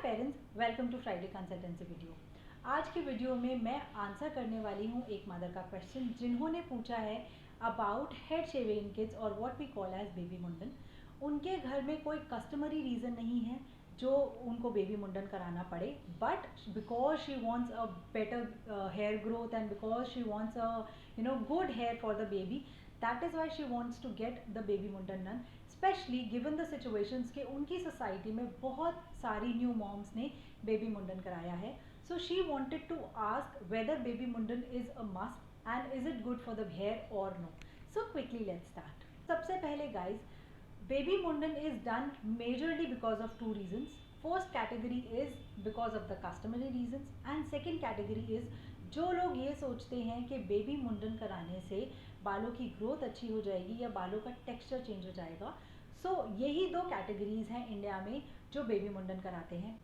Parents, welcome to Friday consultancy video. आज की video में मैं आंसर करने वाली हूँ एक मदर का क्वेश्चन जिन्होंने पूछा है about head shaving in kids और what we call as baby mundan. उनके घर में कोई कस्टमरी रीज़न नहीं है जो उनको बेबी मुंडन कराना पड़े, but because she wants a better hair growth and because she wants a good hair for the baby, that is why she wants to get the baby mundan done, specially given the situations के उनकी society में बहुत सारी new moms ने baby mundan कराया है। So she wanted to ask whether baby mundan is a must and is it good for the hair और no. So quickly let's start. सबसे पहले guys, baby mundan is done majorly because of two reasons. First category is because of the customary reasons and second category is जो लोग ये सोचते हैं कि baby मुंडन कराने से बालों की ग्रोथ अच्छी हो जाएगी या बालों का टेक्सचर चेंज हो जाएगा। सो यही दो कैटेगरीज हैं इंडिया में जो बेबी मुंडन कराते हैं।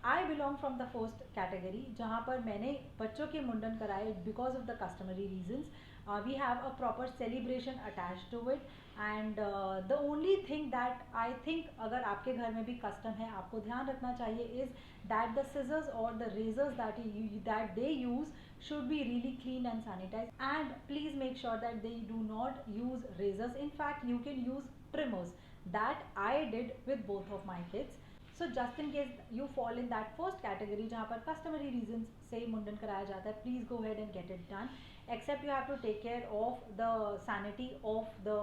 I belong from the first category जहाँ पर मैंने बच्चों के मुंडन कराए because of the customary reasons. We have a proper celebration attach to it and the only thing that I think अगर आपके घर में भी कस्टम है आपको ध्यान रखना चाहिए इज दैट द सिजर्स और the razors that they use should be really clean and sanitized, and please make sure that they do not use razors. In fact, you can use trimmers. That I did with both of my kids. So just in case you fall in that first category जहाँ पर customary reasons से मुंडन कराया जाता है, please go ahead and get it done. Except you have to take care of the sanity of the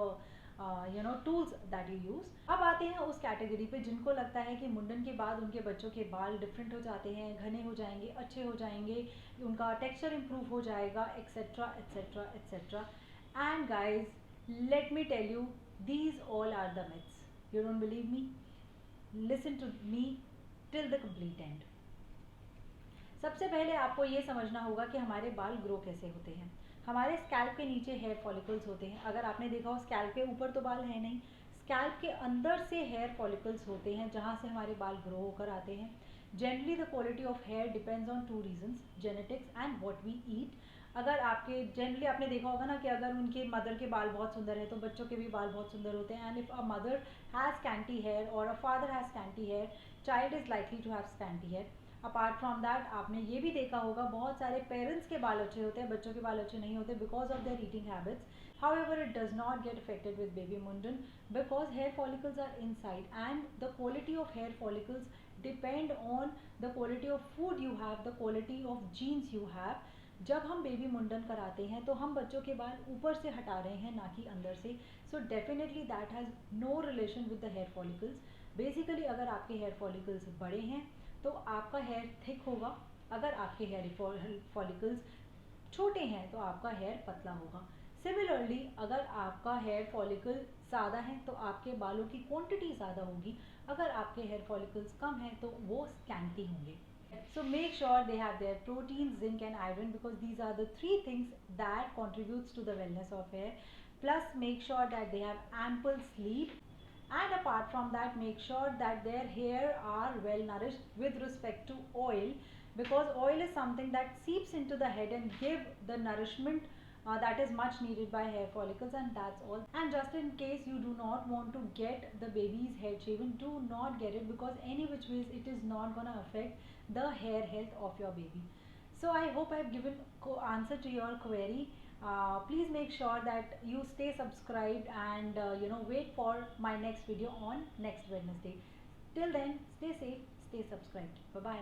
tools that you use. अब आते हैं उस कैटेगरी पे जिनको लगता है कि मुंडन के बाद उनके बच्चों के बाल डिफरेंट हो जाते हैं, घने हो जाएंगे, अच्छे हो जाएंगे, उनका टेक्सचर इम्प्रूव हो जाएगा, etcetera etcetera etcetera. And guys let me tell you, these all are the myths. You don't believe me? Listen to me till the complete end. सबसे पहले आपको ये समझना होगा कि हमारे बाल ग्रो कैसे होते हैं। हमारे स्कैल्प के नीचे हेयर फॉलिकल्स होते हैं। अगर आपने देखा हो स्कैल्प के ऊपर तो बाल है नहीं, स्कैल्प के अंदर से हेयर फॉलिकल्स होते हैं जहाँ से हमारे बाल ग्रो होकर आते हैं। Generally the quality of hair depends on two reasons, genetics and what we eat. अगर आपके जनरली आपने देखा होगा ना कि अगर उनके मदर के बाल बहुत सुंदर है तो बच्चों के भी बाल बहुत सुंदर होते हैं। And if a mother has scanty hair और a father has scanty hair, child is likely to have scanty hair. Apart from that आपने ये भी देखा होगा बहुत सारे पेरेंट्स के बाल अच्छे होते हैं, बच्चों के बाल अच्छे नहीं होते because of their eating habits. However, it does not get affected with baby mundan because hair follicles are inside and the quality of hair follicles depend on the quality of food you have, the quality of genes you have. जब हम baby मुंडन कराते हैं तो हम बच्चों के बाल ऊपर से हटा रहे हैं ना कि अंदर से. So definitely that has no relation with the hair follicles. Basically अगर आपके हेयर फॉलिकल्स बड़े हैं तो आपका हेयर थिक होगा, अगर आपके हेयर फॉलिकल्स छोटे हैं तो आपका हेयर पतला होगा. सिमिलरली अगर आपका हेयर फॉलिकल ज़्यादा है तो आपके बालों की क्वांटिटी ज़्यादा होगी, अगर आपके हेयर फॉलिकल्स कम हैं तो वो स्कैंटी होंगे. So make sure they have their protein, zinc and iron because these are the three things that contributes to the wellness of hair. Plus make sure that they have ample sleep. And apart from that, make sure that their hair are well nourished with respect to oil, because oil is something that seeps into the head and give the nourishment that is much needed by hair follicles, and that's all. And just in case you do not want to get the baby's head shaven, do not get it because any which ways it is not gonna affect the hair health of your baby. So I hope I have given answer to your query. Please make sure that you stay subscribed and wait for my next video on next Wednesday. Till then, stay safe, stay subscribed. Bye bye.